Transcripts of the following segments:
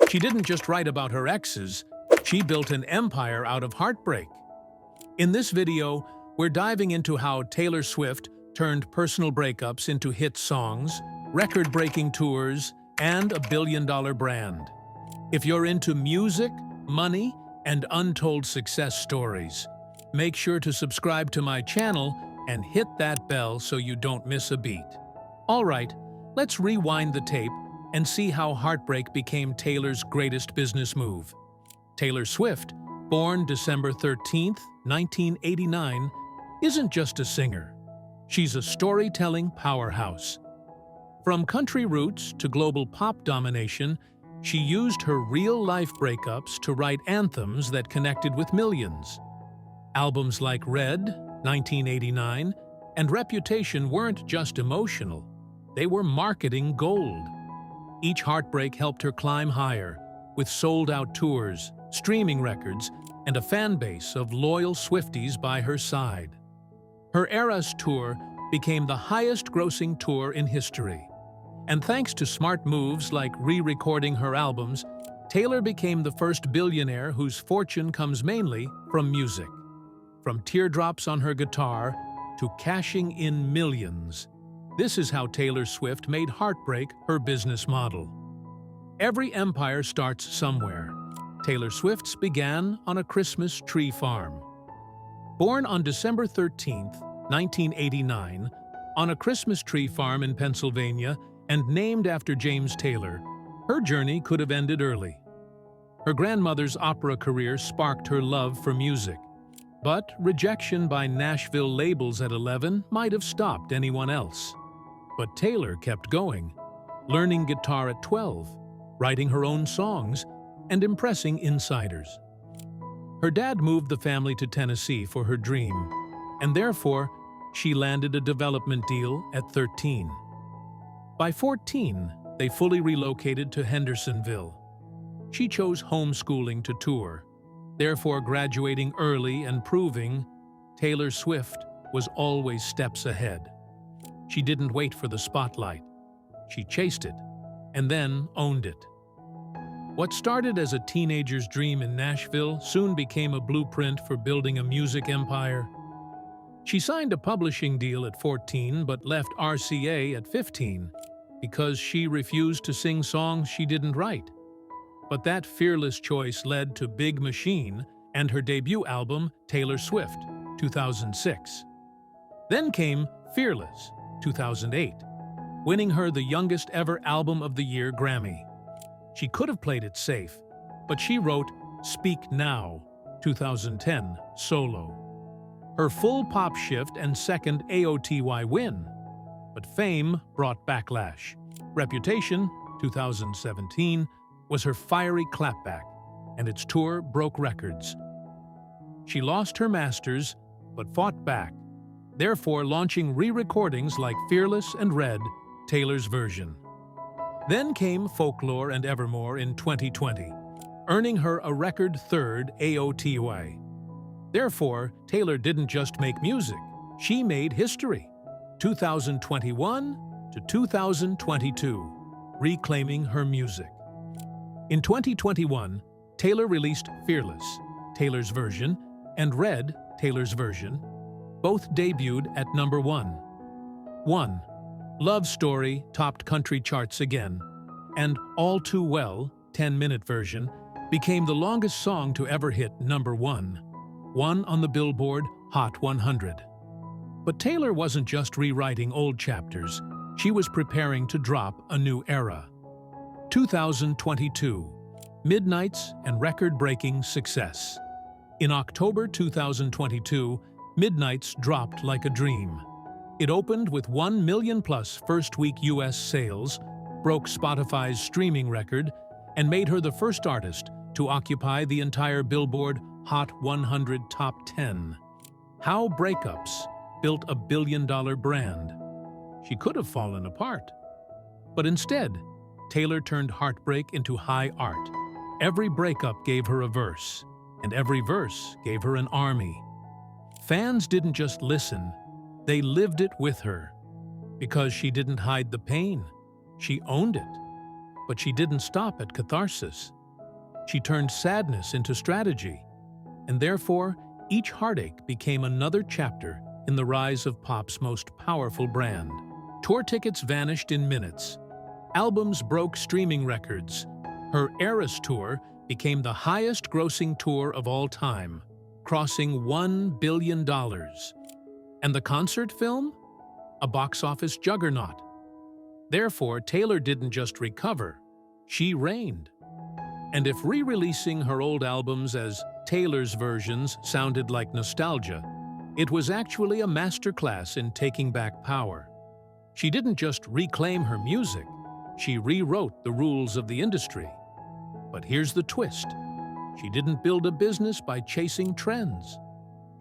She didn't just write about her exes, she built an empire out of heartbreak. In this video, we're diving into how Taylor Swift turned personal breakups into hit songs, record-breaking tours, and a billion-dollar brand. If you're into music, money, and untold success stories, make sure to subscribe to my channel and hit that bell so you don't miss a beat. All right, let's rewind the tape and see how heartbreak became Taylor's greatest business move. Taylor Swift, born December 13, 1989, isn't just a singer. She's a storytelling powerhouse. From country roots to global pop domination, she used her real-life breakups to write anthems that connected with millions. Albums like Red, 1989, and Reputation weren't just emotional, they were marketing gold. Each heartbreak helped her climb higher, with sold-out tours, streaming records, and a fan base of loyal Swifties by her side. Her Eras Tour became the highest-grossing tour in history. And thanks to smart moves like re-recording her albums, Taylor became the first billionaire whose fortune comes mainly from music. From teardrops on her guitar to cashing in millions. This is how Taylor Swift made heartbreak her business model. Every empire starts somewhere. Taylor Swift's began on a Christmas tree farm. Born on December 13, 1989, on a Christmas tree farm in Pennsylvania and named after James Taylor, her journey could have ended early. Her grandmother's opera career sparked her love for music, but rejection by Nashville labels at 11 might have stopped anyone else. But Taylor kept going, learning guitar at 12, writing her own songs, and impressing insiders. Her dad moved the family to Tennessee for her dream, and therefore, she landed a development deal at 13. By 14, they fully relocated to Hendersonville. She chose homeschooling to tour, therefore graduating early and proving Taylor Swift was always steps ahead. She didn't wait for the spotlight. She chased it, and then owned it. What started as a teenager's dream in Nashville soon became a blueprint for building a music empire. She signed a publishing deal at 14 but left RCA at 15 because she refused to sing songs she didn't write. But that fearless choice led to Big Machine and her debut album, Taylor Swift, 2006. Then came Fearless, 2008, winning her the youngest ever Album of the Year Grammy. She could have played it safe, but she wrote Speak Now, 2010, solo. Her full pop shift and second AOTY win. But fame brought backlash. Reputation, 2017, was her fiery clapback, and its tour broke records. She lost her masters, but fought back, therefore launching re-recordings like Fearless and Red, Taylor's version. Then came Folklore and Evermore in 2020, earning her a record third AOTY. Therefore, Taylor didn't just make music, she made history. 2021 to 2022, reclaiming her music. In 2021, Taylor released Fearless, Taylor's version, and Red, Taylor's version. Both debuted at number 1. 1. Love Story topped country charts again, and All Too Well, 10-minute version, became the longest song to ever hit number 1 on the Billboard Hot 100. But Taylor wasn't just rewriting old chapters, she was preparing to drop a new era. 2022, Midnights and record-breaking success. In October 2022, Midnights dropped like a dream. It opened with 1 million-plus first-week U.S. sales, broke Spotify's streaming record, and made her the first artist to occupy the entire Billboard Hot 100 Top 10. How Breakups built a billion-dollar brand. She could have fallen apart. But instead, Taylor turned heartbreak into high art. Every breakup gave her a verse, and every verse gave her an army. Fans didn't just listen, they lived it with her. Because she didn't hide the pain, she owned it. But she didn't stop at catharsis. She turned sadness into strategy, and therefore, each heartache became another chapter in the rise of pop's most powerful brand. Tour tickets vanished in minutes. Albums broke streaming records. Her Eras Tour became the highest-grossing tour of all time, crossing $1 billion. And the concert film? A box office juggernaut. Therefore, Taylor didn't just recover, she reigned. And if re-releasing her old albums as Taylor's versions sounded like nostalgia, it was actually a masterclass in taking back power. She didn't just reclaim her music, she rewrote the rules of the industry. But here's the twist. She didn't build a business by chasing trends.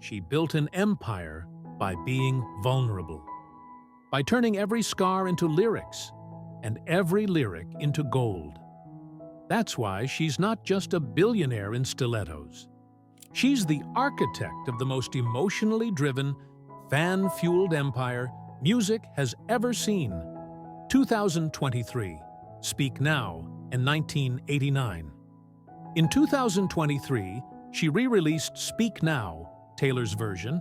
She built an empire by being vulnerable, by turning every scar into lyrics and every lyric into gold. That's why she's not just a billionaire in stilettos. She's the architect of the most emotionally driven, fan-fueled empire music has ever seen. 2023, Speak Now, and 1989. In 2023, she re-released Speak Now, Taylor's version,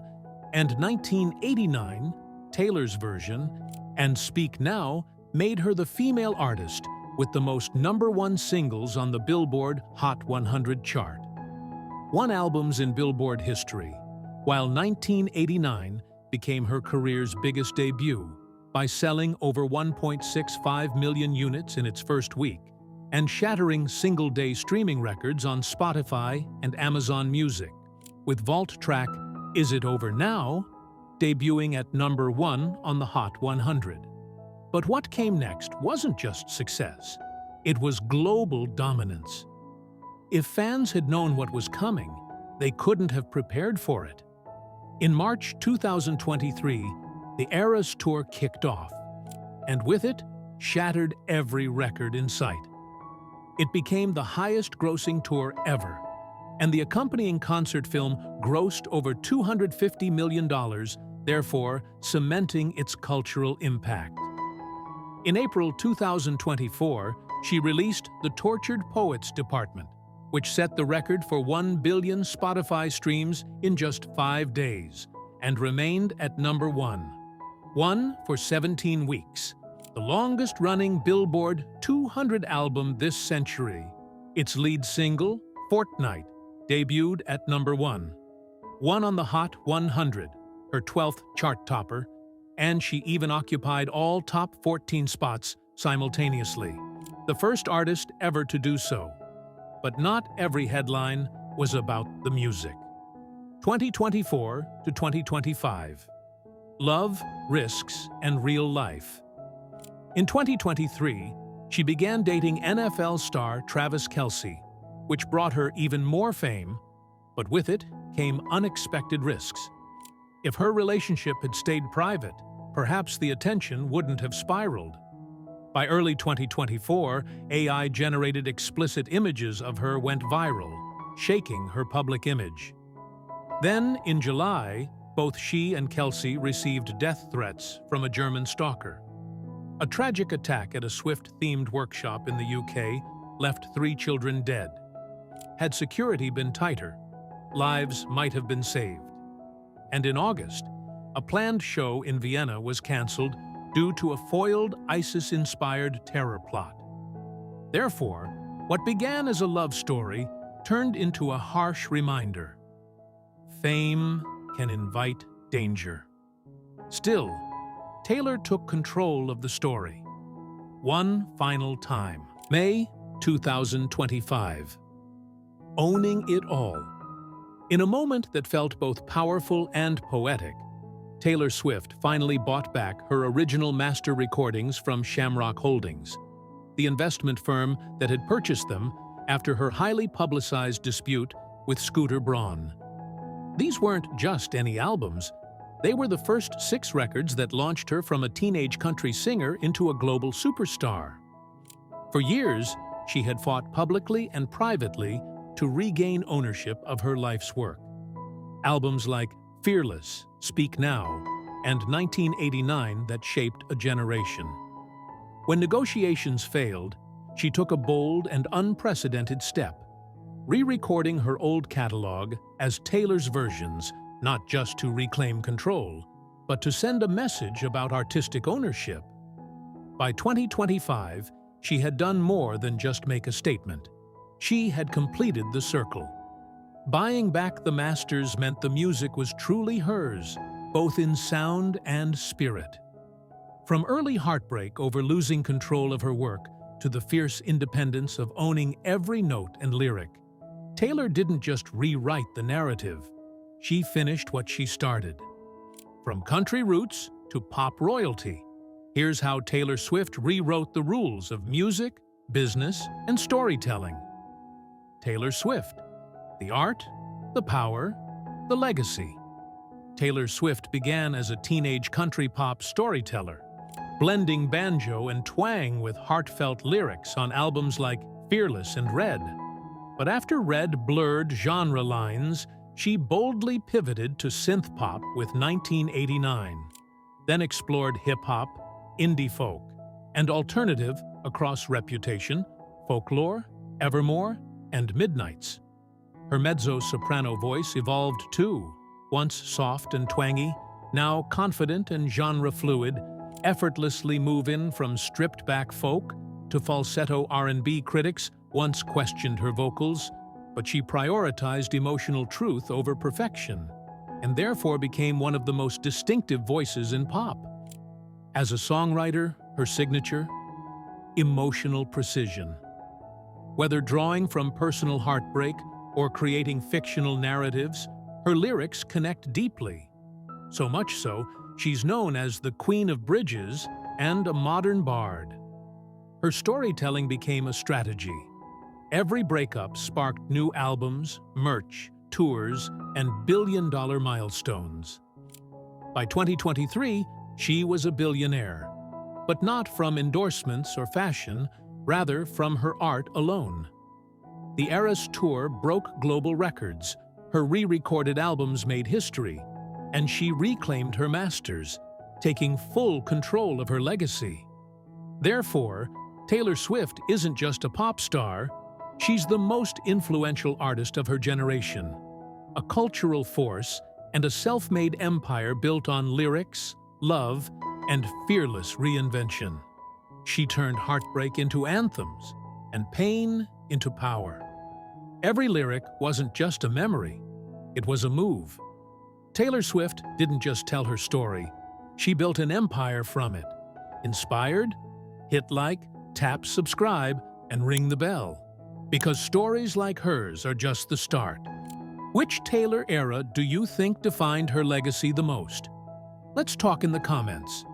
and 1989, Taylor's version, and Speak Now made her the female artist with the most #1 singles on the Billboard Hot 100 chart. One albums in Billboard history, while 1989 became her career's biggest debut by selling over 1.65 million units in its first week and shattering single-day streaming records on Spotify and Amazon Music, with vault track Is It Over Now debuting at #1 on the Hot 100. But what came next wasn't just success, it was global dominance. If fans had known what was coming, they couldn't have prepared for it. In March 2023, the Eras Tour kicked off, and with it, shattered every record in sight. It became the highest-grossing tour ever, and the accompanying concert film grossed over $250 million, therefore cementing its cultural impact. In April 2024, she released The Tortured Poets Department, which set the record for 1 billion Spotify streams in just 5 days, and remained at #1. One for 17 weeks, the longest-running Billboard 200 album this century. Its lead single, Fortnight, debuted at #1. One on the Hot 100, her 12th chart topper, and she even occupied all top 14 spots simultaneously. The first artist ever to do so. But not every headline was about the music. 2024 to 2025. Love, Risks, and Real Life. In 2023, she began dating NFL star Travis Kelce, which brought her even more fame, but with it came unexpected risks. If her relationship had stayed private, perhaps the attention wouldn't have spiraled. By early 2024, AI-generated explicit images of her went viral, shaking her public image. Then, in July, both she and Kelce received death threats from a German stalker. A tragic attack at a Swift-themed workshop in the UK left 3 children dead. Had security been tighter, lives might have been saved. And in August, a planned show in Vienna was cancelled due to a foiled ISIS-inspired terror plot. Therefore, what began as a love story turned into a harsh reminder. Fame can invite danger. Still, Taylor took control of the story. One final time. May 2025. Owning it all. In a moment that felt both powerful and poetic, Taylor Swift finally bought back her original master recordings from Shamrock Holdings, the investment firm that had purchased them after her highly publicized dispute with Scooter Braun. These weren't just any albums. They were the first 6 records that launched her from a teenage country singer into a global superstar. For years, she had fought publicly and privately to regain ownership of her life's work. Albums like Fearless, Speak Now, and 1989 that shaped a generation. When negotiations failed, she took a bold and unprecedented step. re-recording her old catalog as Taylor's versions, not just to reclaim control, but to send a message about artistic ownership. By 2025, she had done more than just make a statement. She had completed the circle. Buying back the masters meant the music was truly hers, both in sound and spirit. From early heartbreak over losing control of her work to the fierce independence of owning every note and lyric, Taylor didn't just rewrite the narrative. She finished what she started. From country roots to pop royalty, here's how Taylor Swift rewrote the rules of music, business, and storytelling. Taylor Swift: the art, the power, the legacy. Taylor Swift began as a teenage country pop storyteller, blending banjo and twang with heartfelt lyrics on albums like Fearless and Red. But after Red blurred genre lines, she boldly pivoted to synth pop with 1989, then explored hip-hop, indie folk, and alternative across Reputation, Folklore, Evermore, and Midnights. Her mezzo-soprano voice evolved too, once soft and twangy, now confident and genre-fluid, effortlessly moving from stripped-back folk to falsetto R&B. Critics once questioned her vocals, but she prioritized emotional truth over perfection, and therefore became one of the most distinctive voices in pop. As a songwriter, her signature: emotional precision. Whether drawing from personal heartbreak or creating fictional narratives, her lyrics connect deeply. So much so, she's known as the Queen of Bridges and a modern bard. Her storytelling became a strategy. Every breakup sparked new albums, merch, tours, and billion-dollar milestones. By 2023, she was a billionaire, but not from endorsements or fashion, rather from her art alone. The Eras Tour broke global records, her re-recorded albums made history, and she reclaimed her masters, taking full control of her legacy. Therefore, Taylor Swift isn't just a pop star, she's the most influential artist of her generation, a cultural force and a self-made empire built on lyrics, love, and fearless reinvention. She turned heartbreak into anthems and pain into power. Every lyric wasn't just a memory, it was a move. Taylor Swift didn't just tell her story, she built an empire from it. Inspired? Hit like, tap subscribe, and ring the bell. Because stories like hers are just the start. Which Taylor era do you think defined her legacy the most? Let's talk in the comments.